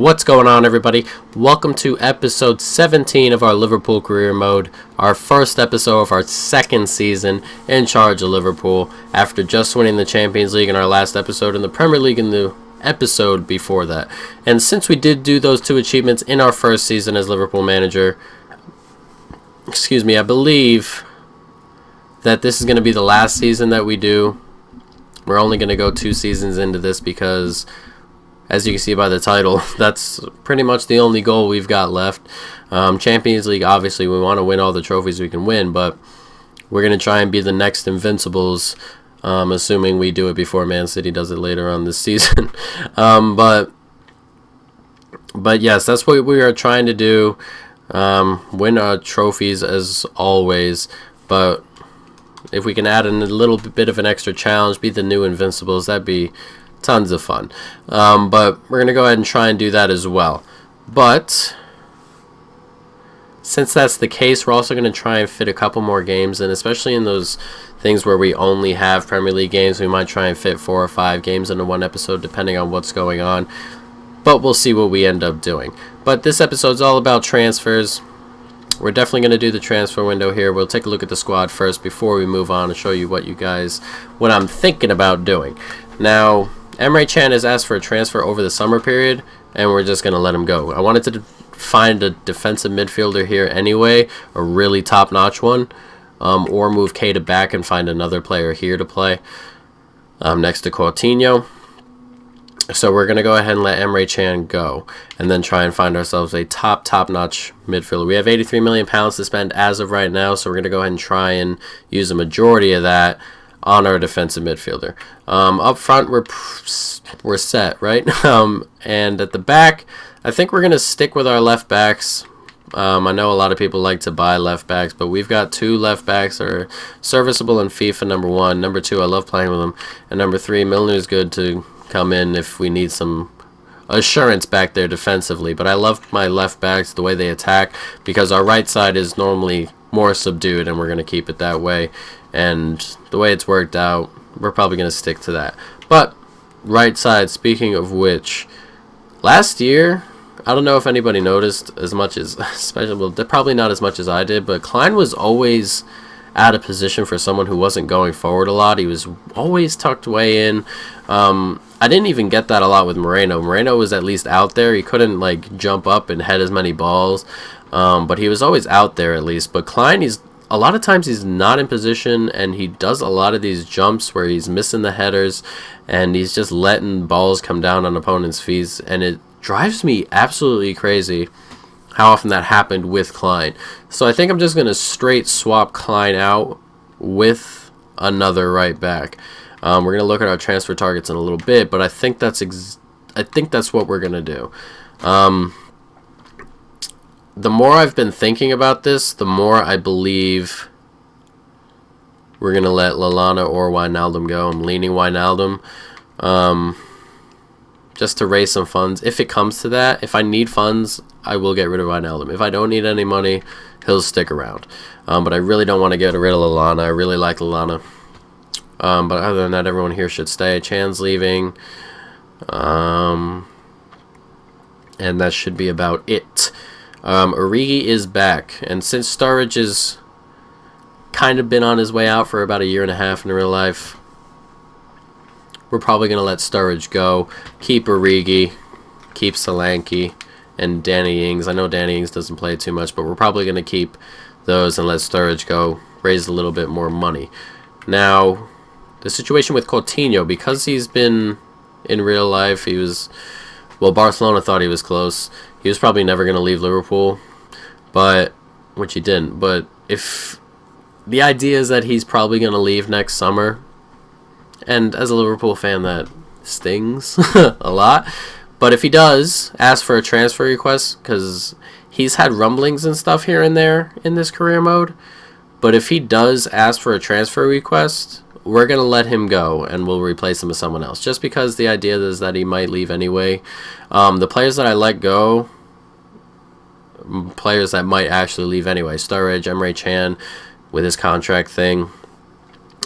What's going on, everybody? Welcome to episode 17 of our Liverpool career mode, our first episode of our second season in charge of Liverpool after just winning the Champions League in our last episode and the Premier League in the episode before that. And since we did do those two achievements in our first season as Liverpool manager, I believe that this is going to be the last season that we do. We're only going to go 2 seasons into this because, as you can see by the title, that's pretty much the only goal we've got left. Champions League, obviously, we want to win all the trophies we can win, but we're going to try and be the next Invincibles, assuming we do it before Man City does it later on this season. But yes, that's what we are trying to do. Win our trophies as always, but if we can add in a little bit of an extra challenge, be the new Invincibles, that'd be tons of fun. But we're going to go ahead and try and do that as well. But since that's the case, we're also going to try and fit a couple more games in, especially in those things where we only have Premier League games. We might try and fit 4 or 5 games into one episode depending on what's going on. But we'll see what we end up doing. But this episode's all about transfers. We're definitely going to do the transfer window here. We'll take a look at the squad first before we move on and show you what I'm thinking about doing. Now, Emre Can has asked for a transfer over the summer period, and we're just going to let him go. I wanted to find a defensive midfielder here anyway, a really top-notch one, or move Keita back and find another player here to play next to Coutinho. So we're going to go ahead and let Emre Can go and then try and find ourselves a top-notch midfielder. We have £83 million to spend as of right now, so we're going to go ahead and try and use a majority of that on our defensive midfielder. Up front, we're set, right? And at the back, I think we're going to stick with our left backs. I know a lot of people like to buy left backs, but we've got 2 left backs that are serviceable in FIFA, number 1. Number 2, I love playing with them. And number 3, Milner's good to come in if we need some assurance back there defensively. But I love my left backs, the way they attack, because our right side is normally more subdued, and we're going to keep it that way. And the way it's worked out, we're probably going to stick to that. But right side, speaking of which, last year, I don't know if anybody noticed as much as, probably not as much as I did, but Klein was always out of position for someone who wasn't going forward a lot. He was always tucked way in. I didn't even get that a lot with Moreno. Moreno was at least out there. He couldn't like jump up and head as many balls, but he was always out there at least. But Klein, a lot of times he's not in position, and he does a lot of these jumps where he's missing the headers, and he's just letting balls come down on opponents' feet, and it drives me absolutely crazy how often that happened with Klein. So I think I'm just going to straight swap Klein out with another right back. We're going to look at our transfer targets in a little bit, but I think that's what we're going to do. The more I've been thinking about this, the more I believe we're going to let Lallana or Wijnaldum go. I'm leaning Wijnaldum just to raise some funds. If it comes to that, if I need funds, I will get rid of Wijnaldum. If I don't need any money, he'll stick around. But I really don't want to get rid of Lallana. I really like Lallana. But other than that, everyone here should stay. Chan's leaving. And that should be about it. Origi is back, and since Sturridge has kind of been on his way out for about 1.5 years in real life, we're probably going to let Sturridge go, keep Origi, keep Solanke, and Danny Ings. I know Danny Ings doesn't play too much, but we're probably going to keep those and let Sturridge go, raise a little bit more money. Now, the situation with Coutinho, because he's been in real life, Barcelona thought he was close. He was probably never going to leave Liverpool, which he didn't. But if the idea is that he's probably going to leave next summer, and as a Liverpool fan, that stings a lot. But if he does ask for a transfer request, because he's had rumblings and stuff here and there in this career mode, but if he does ask for a transfer request, we're going to let him go, and we'll replace him with someone else. Just because the idea is that he might leave anyway. The players that I let go, players that might actually leave anyway. Sturridge, Emre Can with his contract thing,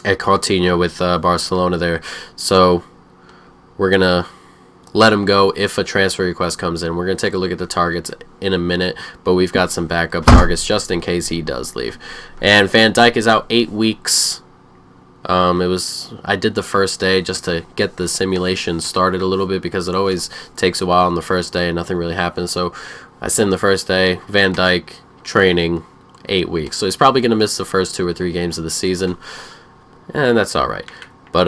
and Coutinho with Barcelona there. So we're going to let him go if a transfer request comes in. We're going to take a look at the targets in a minute, but we've got some backup targets just in case he does leave. And Van Dijk is out 8 weeks. I did the first day just to get the simulation started a little bit because it always takes a while on the first day and nothing really happens. So I sim the first day, Van Dijk training 8 weeks. So he's probably going to miss the first 2 or 3 games of the season, and that's all right. But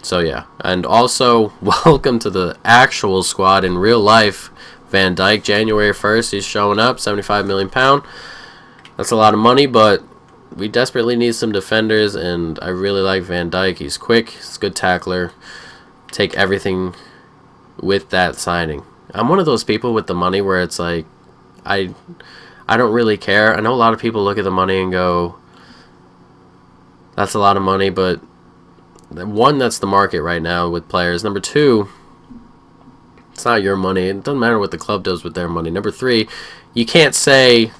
so yeah, and also welcome to the actual squad in real life. Van Dijk, January 1st, he's showing up, £75 million. That's a lot of money, but we desperately need some defenders, and I really like Van Dijk. He's quick, he's a good tackler. Take everything with that signing. I'm one of those people with the money where it's like, I don't really care. I know a lot of people look at the money and go, that's a lot of money, but one, that's the market right now with players. Number 2, it's not your money. It doesn't matter what the club does with their money. Number 3, you can't say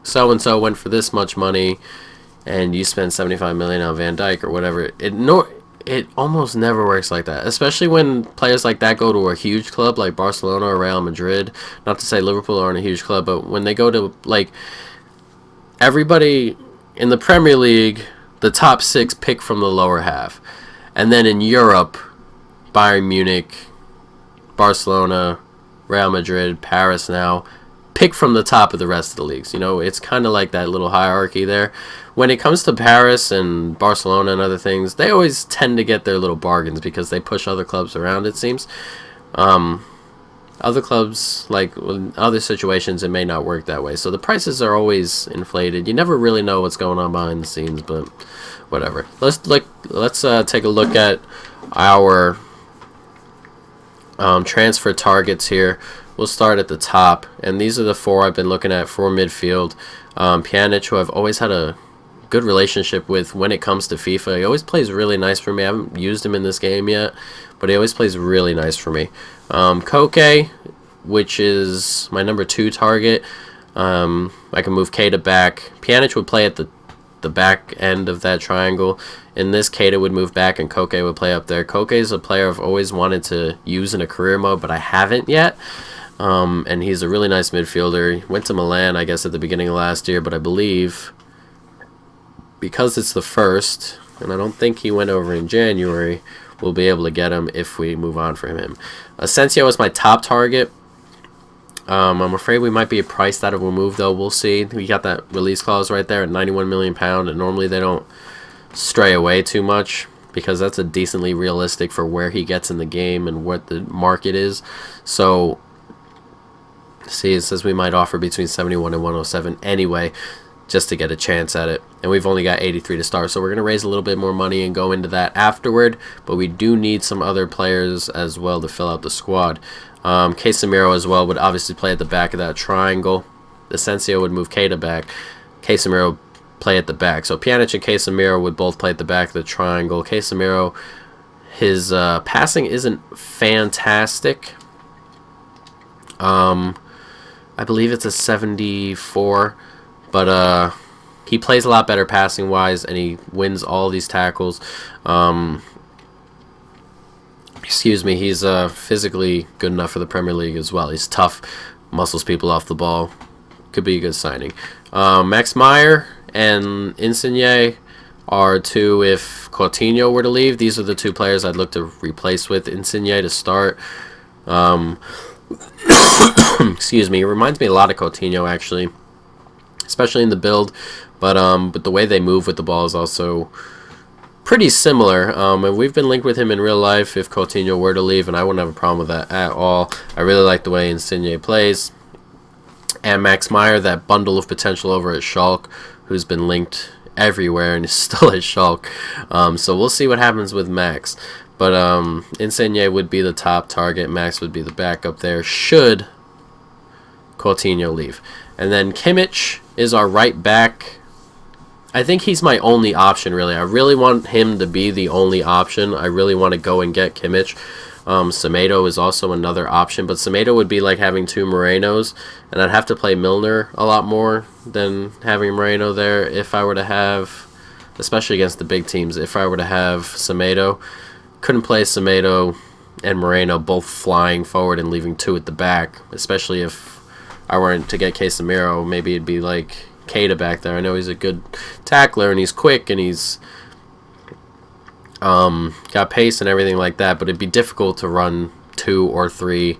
so-and-so went for this much money and you spend $75 million on Van Dijk or whatever. It almost never works like that, especially when players like that go to a huge club like Barcelona or Real Madrid. Not to say Liverpool aren't a huge club, but when they go to, like, everybody in the Premier League, the top 6 pick from the lower half. And then in Europe, Bayern Munich, Barcelona, Real Madrid, Paris now, pick from the top of the rest of the leagues. You know, it's kind of like that little hierarchy there. When it comes to Paris and Barcelona and other things, they always tend to get their little bargains because they push other clubs around, it seems. Other clubs, like in other situations, it may not work that way. So the prices are always inflated. You never really know what's going on behind the scenes, but whatever. Let's take a look at our transfer targets here. We'll start at the top, and these are the 4 I've been looking at for midfield. Pjanic, who I've always had a good relationship with when it comes to FIFA. He always plays really nice for me. I haven't used him in this game yet, but he always plays really nice for me. Koke, which is my number 2 target. I can move Keita back. Pjanic would play at the back end of that triangle. In this, Keita would move back and Koke would play up there. Koke is a player I've always wanted to use in a career mode, but I haven't yet. And he's a really nice midfielder. He went to Milan, I guess, at the beginning of last year, but I believe because it's the first, and I don't think he went over in January, we'll be able to get him if we move on from him. Asensio is my top target. I'm afraid we might be priced out of a move, though. We'll see. We got that release clause right there at £91 million, and normally they don't stray away too much because that's a decently realistic for where he gets in the game and what the market is. So, see, it says we might offer between 71 and 107 anyway, just to get a chance at it. And we've only got 83 to start, so we're going to raise a little bit more money and go into that afterward. But we do need some other players as well to fill out the squad. Casemiro as well would obviously play at the back of that triangle. Asensio would move Keita back. Casemiro play at the back. So Pjanic and Casemiro would both play at the back of the triangle. Casemiro, his passing isn't fantastic. I believe it's a 74, but he plays a lot better passing wise, and he wins all these tackles. Excuse me, he's physically good enough for the Premier League as well. He's tough, muscles people off the ball. Could be a good signing. Max Meyer and Insigne are 2 if Coutinho were to leave. These are the 2 players I'd look to replace with Insigne to start. Excuse me, it reminds me a lot of Coutinho, actually, especially in the build, but the way they move with the ball is also pretty similar, and we've been linked with him in real life if Coutinho were to leave, and I wouldn't have a problem with that at all. I really like the way Insigne plays. And Max Meyer, that bundle of potential over at Schalke, who's been linked everywhere and is still at Schalke. So we'll see what happens with Max. But Insigne would be the top target. Max would be the backup there should Coutinho leave. And then Kimmich is our right back. I think he's my only option, really. I really want him to be the only option. I really want to go and get Kimmich. Semedo is also another option, but Semedo would be like having 2 Morenos, and I'd have to play Milner a lot more than having Moreno there if I were to have, especially against the big teams, if I were to have Semedo. couldn't play Semedo and Moreno both flying forward and leaving 2 at the back, especially if I weren't to get Casemiro. Maybe it'd be like Keita back there. I know he's a good tackler and he's quick and he's got pace and everything like that, but it'd be difficult to run 2 or 3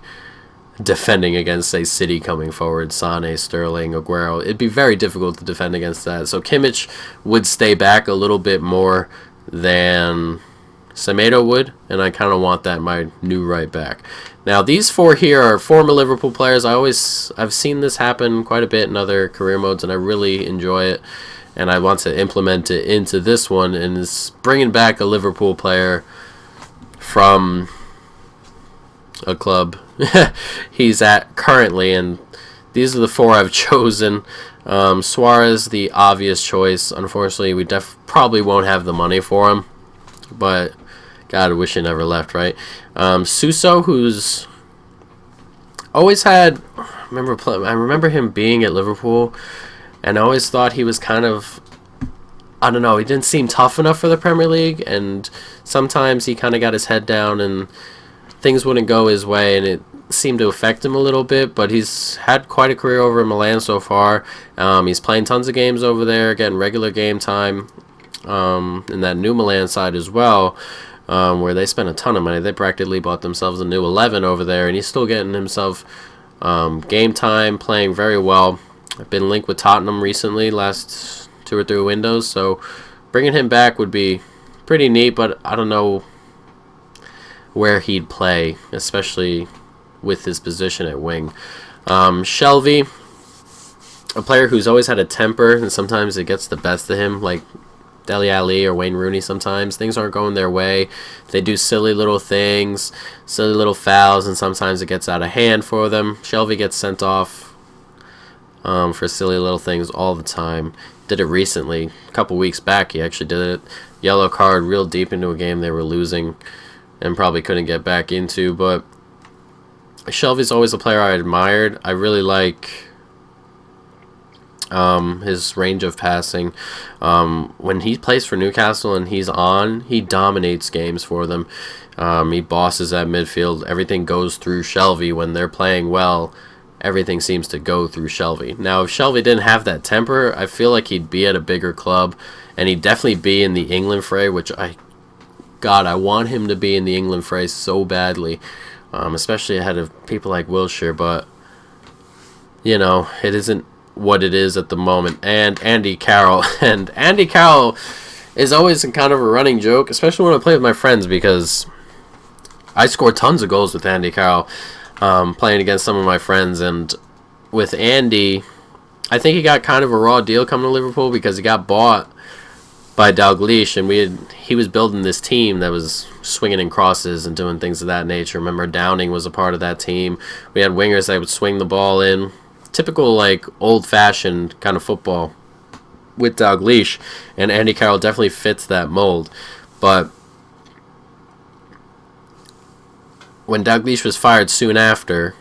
defending against, say, City coming forward, Sane, Sterling, Aguero. It'd be very difficult to defend against that. So Kimmich would stay back a little bit more than Semedo would, and I kind of want that in my new right back. Now, these 4 here are former Liverpool players. I've seen this happen quite a bit in other career modes, and I really enjoy it, and I want to implement it into this one, and it's bringing back a Liverpool player from a club he's at currently, and these are the 4 I've chosen. Suarez, the obvious choice. Unfortunately, we probably won't have the money for him, but God, I wish he never left, right? Suso, who's always had, I remember him being at Liverpool, and I always thought he was kind of, I don't know, he didn't seem tough enough for the Premier League, and sometimes he kind of got his head down and things wouldn't go his way, and it seemed to affect him a little bit, but he's had quite a career over in Milan so far. He's playing tons of games over there, getting regular game time in that new Milan side as well, where they spent a ton of money. They practically bought themselves a new 11 over there, and he's still getting himself game time, playing very well. I've been linked with Tottenham recently, last 2 or 3 windows, so bringing him back would be pretty neat, but I don't know where he'd play, especially with his position at wing. Shelvey, a player who's always had a temper, and sometimes it gets the best of him, like Dele Alli or Wayne Rooney. Sometimes things aren't going their way. They do silly little things, silly little fouls, and sometimes it gets out of hand for them. Shelvey gets sent off for silly little things all the time. Did it recently. A couple weeks back, he actually did it. Yellow card real deep into a game they were losing and probably couldn't get back into, but Shelvey's always a player I admired. I really like his range of passing. When he plays for Newcastle and he's on, he dominates games for them. He bosses at midfield. Everything goes through Shelvey. When they're playing well, everything seems to go through Shelvey. Now, if Shelvey didn't have that temper, I feel like he'd be at a bigger club, and he'd definitely be in the England fray, which I want him to be in the England fray so badly, especially ahead of people like Wilshere, but, you know, it isn't what it is at the moment. And Andy Carroll. And Andy Carroll is always kind of a running joke, especially when I play with my friends, because I score tons of goals with Andy Carroll playing against some of my friends. And with Andy, I think he got kind of a raw deal coming to Liverpool because he got bought by Dalglish, and he was building this team that was swinging in crosses and doing things of that nature. Remember, Downing was a part of that team. We had wingers that would swing the ball in. Typical, like, old-fashioned kind of football with Dalglish, and Andy Carroll definitely fits that mold. But when Dalglish was fired soon after,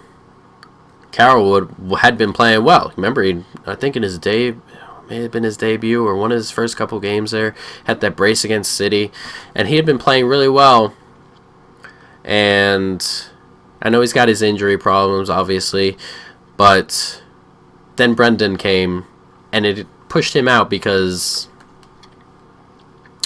Carroll had been playing well. Remember, I think in his may have been his debut or one of his first couple games there, had that brace against City, and he had been playing really well. And I know he's got his injury problems, obviously, but then Brendan came, and it pushed him out because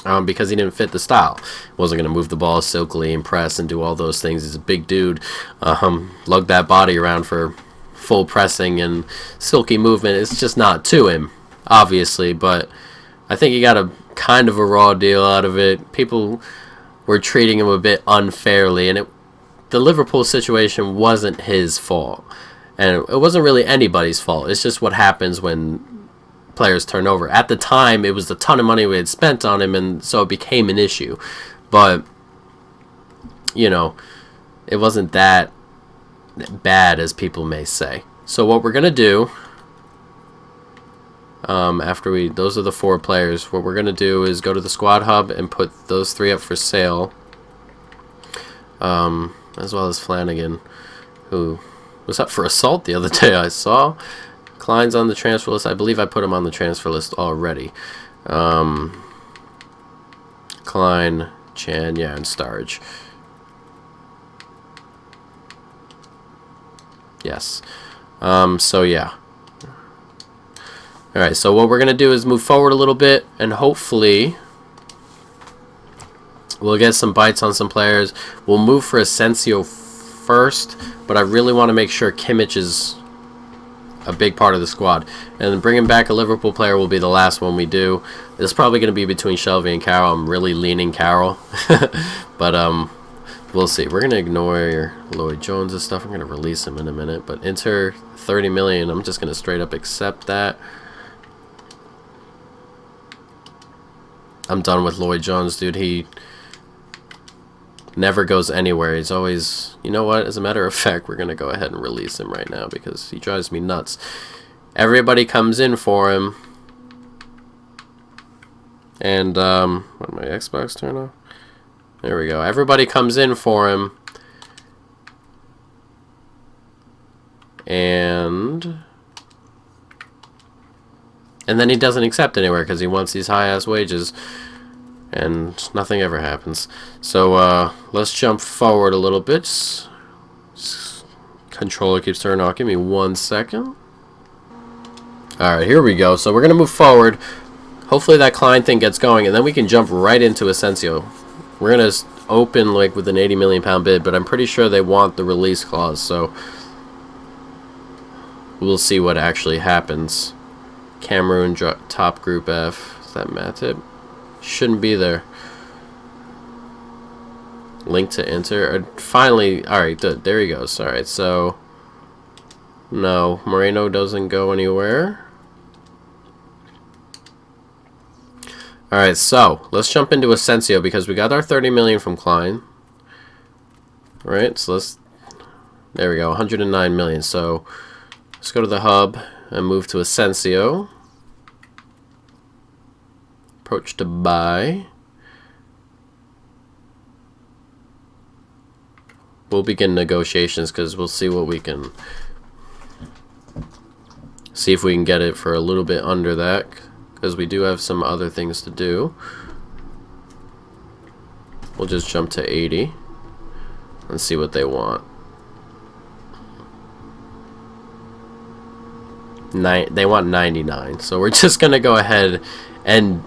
he didn't fit the style. Wasn't going to move the ball silkily and press and do all those things. He's a big dude. Lug that body around for full pressing and silky movement. It's just not to him, obviously, but I think he got a kind of a raw deal out of it. People were treating him a bit unfairly, and the Liverpool situation wasn't his fault, and it wasn't really anybody's fault. It's just what happens when players turn over. At the time, it was a ton of money we had spent on him, and so it became an issue. But, you know, it wasn't that bad as people may say. So what we're going to do, those are the 4 players, what we're going to do is go to the squad hub and put those 3 up for sale, as well as Flanagan, who was up for assault the other day, I saw. Klein's on the transfer list. I believe I put him on the transfer list already. Klein, Chan, yeah, and Sturridge. Yes. So yeah. Alright, so what we're going to do is move forward a little bit, and hopefully we'll get some bites on some players. We'll move for Asensio first, but I really want to make sure Kimmich is a big part of the squad. And then bringing back a Liverpool player will be the last one we do. It's probably going to be between Shelvey and Carroll. I'm really leaning Carroll. But we'll see. We're going to ignore Lloyd Jones' stuff. I'm going to release him in a minute. But Inter, 30 million. I'm just going to straight up accept that. I'm done with Lloyd Jones, dude. He never goes anywhere. He's always... You know what? As a matter of fact, we're going to go ahead and release him right now because he drives me nuts. Everybody comes in for him. And, what, did my Xbox turn off? There we go. Everybody comes in for him. And then he doesn't accept anywhere because he wants these high-ass wages. And nothing ever happens. So, let's jump forward a little bit. Controller keeps turning off. Give me 1 second. Alright, here we go. So we're going to move forward. Hopefully that Klein thing gets going. And then we can jump right into Asensio. We're going to open like with an 80 million pound bid. But I'm pretty sure they want the release clause. So we'll see what actually happens. Cameroon top group F. Is that Matip? Shouldn't be there. Link to enter. Finally, alright, there he goes. Alright, so no, Moreno doesn't go anywhere. Alright, so let's jump into Asensio because we got our 30 million from Klein. Alright, so there we go, 109 million. So let's go to the hub and move to Asensio. Approach to buy. We'll begin negotiations because we'll see what we can see if we can get it for a little bit under that because we do have some other things to do. We'll just jump to 80 and see what they want. They want 99, so we're just gonna go ahead and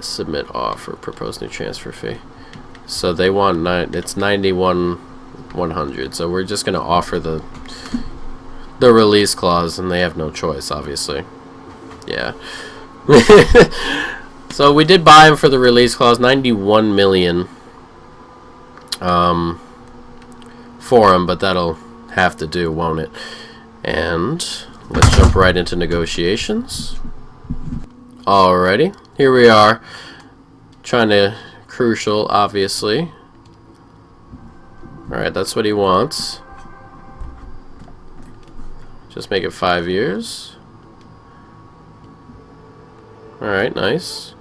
submit offer, propose new transfer fee. So they want it's 91,100. So we're just gonna offer the release clause, and they have no choice, obviously. Yeah. So we did buy him for the release clause, 91 million for him, but that'll have to do, won't it? And let's jump right into negotiations. Alrighty, here we are. Trying to crucial, obviously. Alright, that's what he wants. Just make it 5 years. Alright, nice.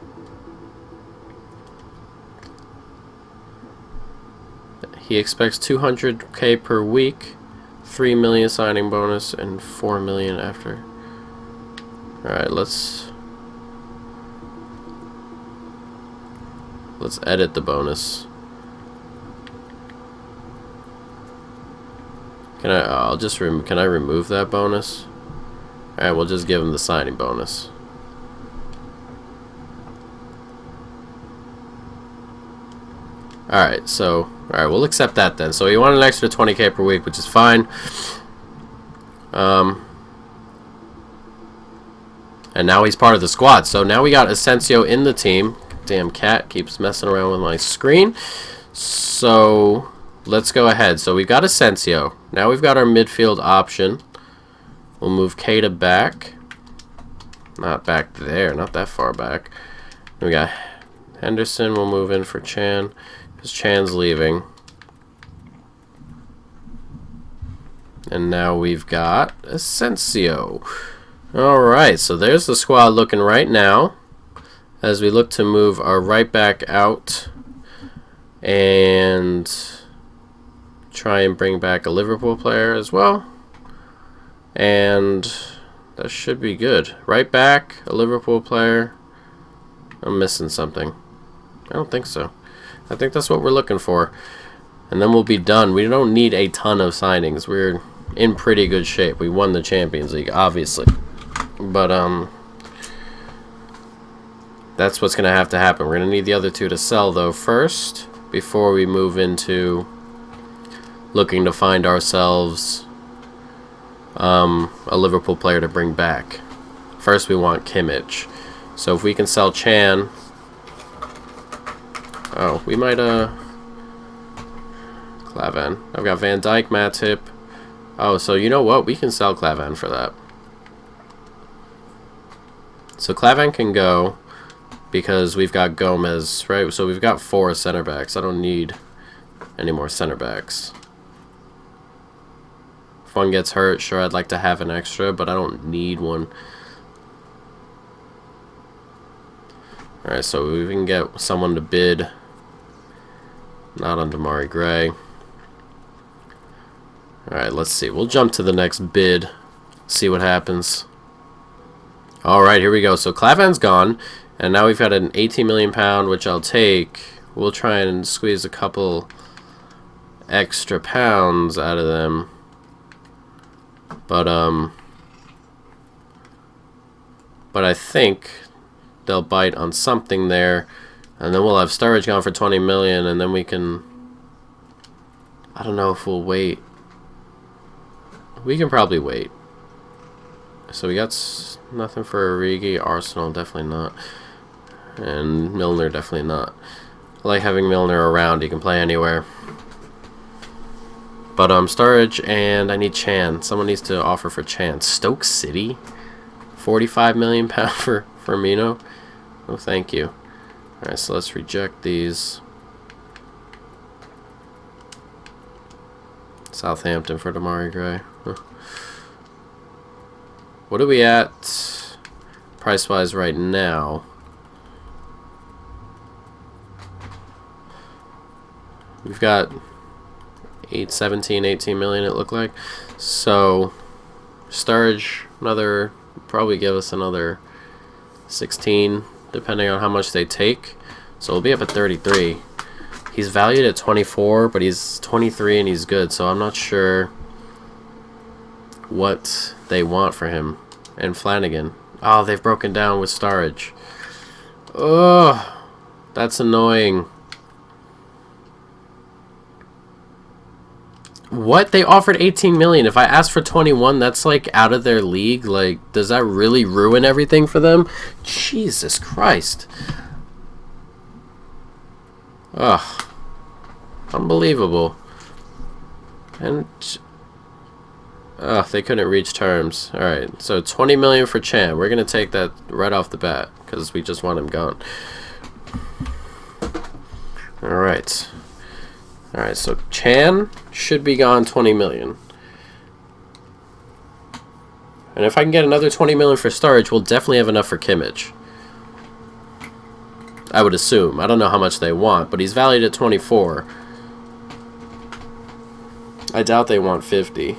He expects 200K per week, 3 million signing bonus, and 4 million after. Alright, let's edit the bonus. Can I remove that bonus? Alright, we'll just give him the signing bonus. Alright, we'll accept that then. So he wanted an extra 20K per week, which is fine. And now he's part of the squad. So now we got Asensio in the team. Damn cat keeps messing around with my screen. So let's go ahead. So we've got Asensio. Now we've got our midfield option. We'll move Keita back. Not back there, not that far back. We got Henderson. We'll move in for Chan because Chan's leaving. And now we've got Asensio. Alright, so there's the squad looking right now as we look to move our right back out and try and bring back a Liverpool player as well. And that should be good. Right back, a Liverpool player. I'm missing something. I don't think so. I think that's what we're looking for. And then we'll be done. We don't need a ton of signings. We're in pretty good shape. We won the Champions League, obviously. But, that's what's going to have to happen. We're going to need the other two to sell, though, first, before we move into looking to find ourselves a Liverpool player to bring back. First, we want Kimmich. So if we can sell Chan... Oh, we might, Klavan. I've got Van Dijk, Matip. Oh, so you know what? We can sell Klavan for that. So Klavan can go because we've got Gomez, right? So we've got 4 center backs. I don't need any more center backs. If one gets hurt, sure, I'd like to have an extra, but I don't need one. Alright, so we can get someone to bid. Not on Damari Gray. Alright, let's see. We'll jump to the next bid. See what happens. Alright, here we go. So Klavan's gone. And now we've got an 18 million pound, which I'll take. We'll try and squeeze a couple extra pounds out of them. But I think they'll bite on something there. And then we'll have Sturridge gone for 20 million, and then we can... I don't know if we'll wait. We can probably wait. So we got nothing for Origi. Arsenal, definitely not. And Milner, definitely not. I like having Milner around. He can play anywhere. But Sturridge, and I need Chan. Someone needs to offer for Chan. Stoke City? 45 million pound for Firmino? Oh, thank you. Alright, so let's reject these. Southampton for Damari Gray. Huh. What are we at price-wise right now? We've got 18 million it looked like. So Sturridge, another, probably give us another 16 depending on how much they take. So we'll be up at 33. He's valued at 24, but he's 23 and he's good, so I'm not sure what they want for him. And Flanagan. Oh, they've broken down with Sturridge. Oh, that's annoying. What? They offered 18 million. If I asked for 21, that's like out of their league. Like, does that really ruin everything for them? Jesus Christ. Ugh. Unbelievable. And they couldn't reach terms. Alright, so 20 million for Chan. We're gonna take that right off the bat because we just want him gone. Alright. Alright, so Chan should be gone 20 million. And if I can get another 20 million for Sturridge, we'll definitely have enough for Kimmich. I would assume. I don't know how much they want, but he's valued at 24. I doubt they want 50.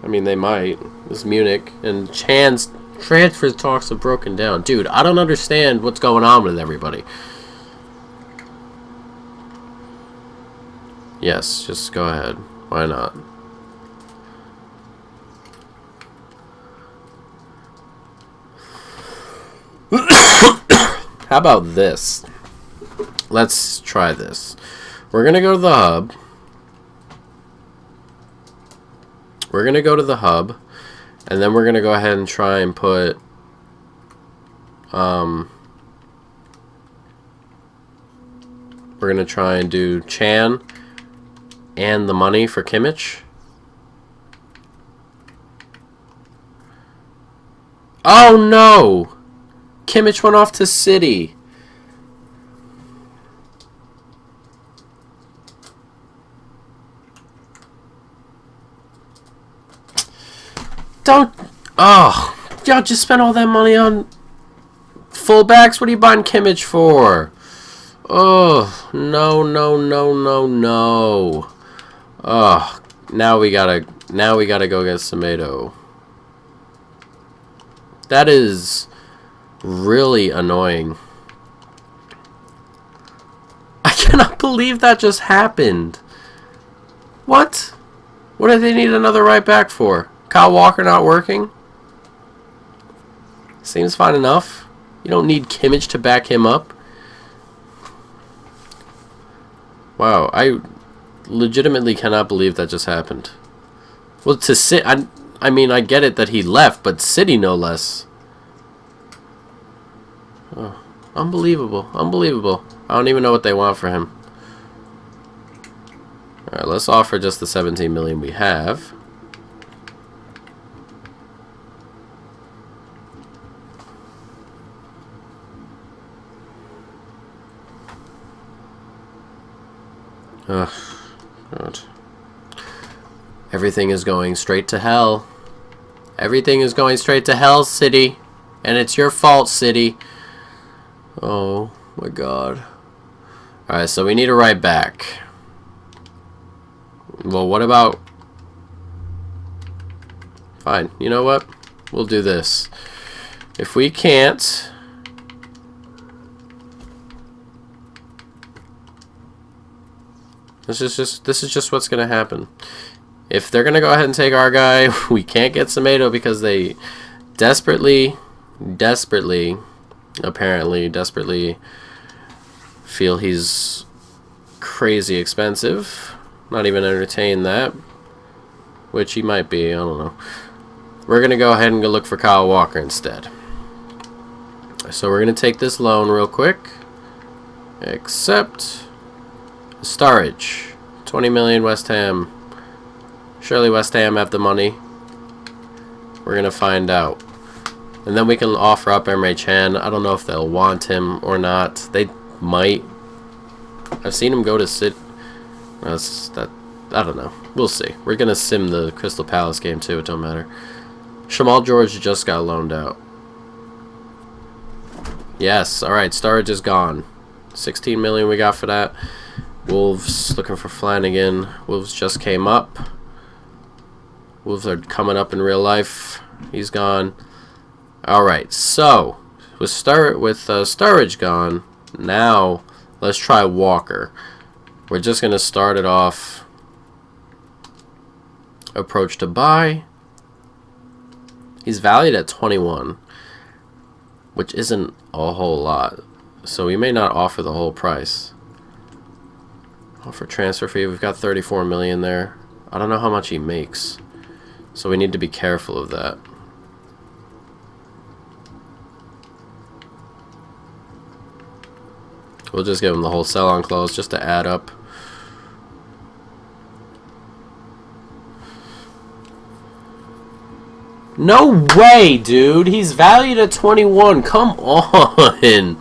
I mean, they might. It's Munich. And Chan's transfer talks have broken down. Dude, I don't understand what's going on with everybody. Yes, just go ahead. Why not? How about this? Let's try this. We're going to go to the hub. We're going to go to the hub. And then we're going to go ahead and try and put... we're going to try and do Chan and the money for Kimmich. Oh no! Kimmich went off to City. Don't... Oh, y'all just spent all that money on fullbacks? What are you buying Kimmich for? Oh, no, no, no, no, no. Oh, now we gotta go get Semedo. That is really annoying. I cannot believe that just happened. What? What do they need another right back for? Kyle Walker not working? Seems fine enough. You don't need Kimmich to back him up. Wow, I legitimately cannot believe that just happened. Well, I mean, I get it that he left, but City no less. Oh, unbelievable. Unbelievable. I don't even know what they want for him. Alright, let's offer just the 17 million we have. Ugh. God. Everything is going straight to hell. Everything is going straight to hell, City. And it's your fault, City. Oh my God. Alright, so we need a right back. Well, what about... Fine, you know what? We'll do this. If we can't... This is just what's going to happen. If they're going to go ahead and take our guy, we can't get Semedo because they desperately feel he's crazy expensive. Not even entertain that, which he might be. I don't know. We're going to go ahead and go look for Kyle Walker instead. So we're going to take this loan real quick. Accept. Sturridge, 20 million West Ham. Surely West Ham have the money. We're going to find out. And then we can offer up Emre Can. I don't know if they'll want him or not. They might. I've seen him go to City. I don't know. We'll see. We're going to sim the Crystal Palace game too. It don't matter. Shamal George just got loaned out. Yes. Alright. Sturridge is gone. 16 million we got for that. Wolves looking for Flanagan. Wolves just came up. Wolves are coming up in real life. He's gone. Alright, so with Sturridge gone, now let's try Walker. We're just going to start it off. Approach to buy. He's valued at 21, which isn't a whole lot. So we may not offer the whole price. For transfer fee, we've got 34 million there. I don't know how much he makes, so we need to be careful of that. We'll just give him the whole sell-on clause just to add up. No way, dude! He's valued at 21. Come on!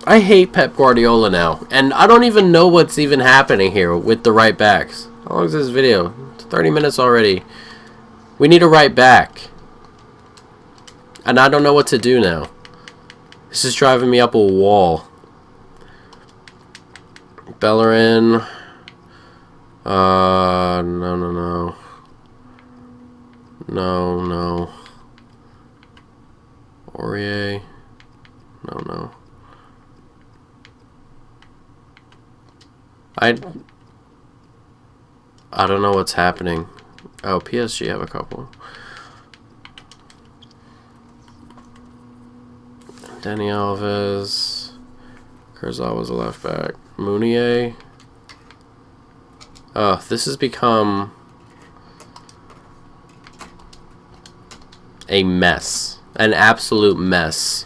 I hate Pep Guardiola now, and I don't even know what's even happening here with the right backs. How long is this video? It's 30 minutes already. We need a right back, and I don't know what to do now. This is driving me up a wall. Bellerin. No. Aurier. No. I don't know what's happening. Oh, PSG have a couple. Dani Alves. Kurzawa's a left back. Mounier. Oh, this has become a mess. An absolute mess.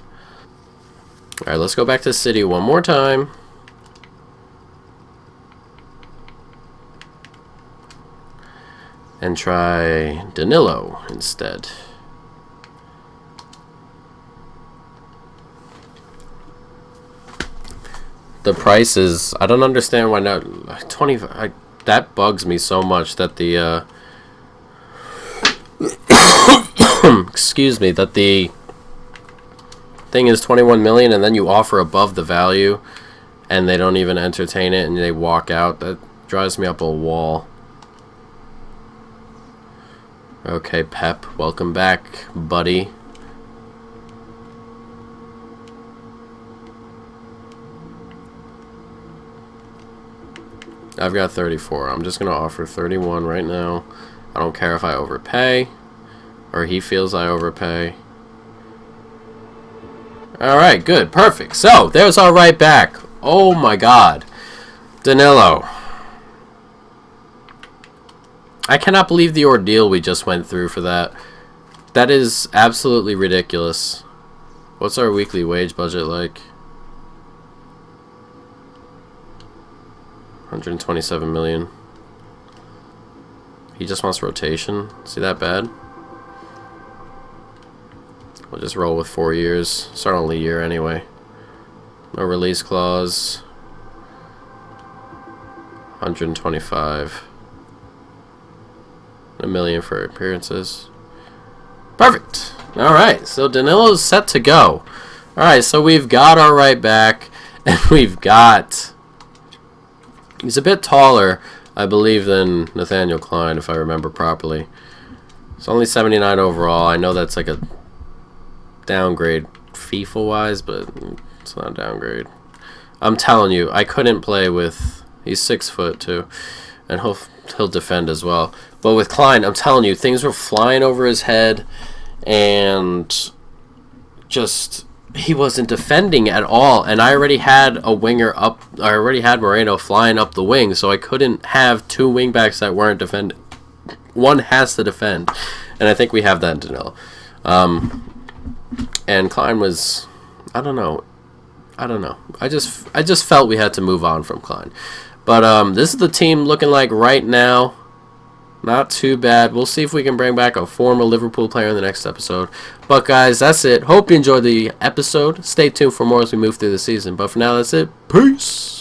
Alright, let's go back to City one more time. And try Danilo instead. The price is... I don't understand why not... 20... that bugs me so much that the... excuse me, that the thing is 21 million and then you offer above the value and they don't even entertain it and they walk out. That drives me up a wall. Okay, Pep, welcome back, buddy. I've got 34. I'm just going to offer 31 right now. I don't care if I overpay or he feels I overpay. Alright, good. Perfect. So, there's our right back. Oh my god. Danilo. I cannot believe the ordeal we just went through for that. That is absolutely ridiculous. What's our weekly wage budget like? 127 million. He just wants rotation. See that bad? We'll just roll with 4 years. It's our only year anyway. No release clause. 125. $1 million for appearances. Perfect. Alright, so Danilo's set to go. Alright, so we've got our right back. And we've got... He's a bit taller, I believe, than Nathaniel Klein, if I remember properly. It's only 79 overall. I know that's like a downgrade FIFA-wise, but it's not a downgrade. I'm telling you, I couldn't play with... He's 6 foot, too. And he'll defend as well. But with Klein, I'm telling you, things were flying over his head. And just... He wasn't defending at all, and I already had a winger up. I already had Moreno flying up the wing, so I couldn't have 2 wingbacks that weren't defending. One has to defend, and I think we have that in Danilo. And Klein was, I don't know. I just felt we had to move on from Klein. But this is the team looking like right now. Not too bad. We'll see if we can bring back a former Liverpool player in the next episode. But guys, that's it. Hope you enjoyed the episode. Stay tuned for more as we move through the season. But for now, that's it. Peace.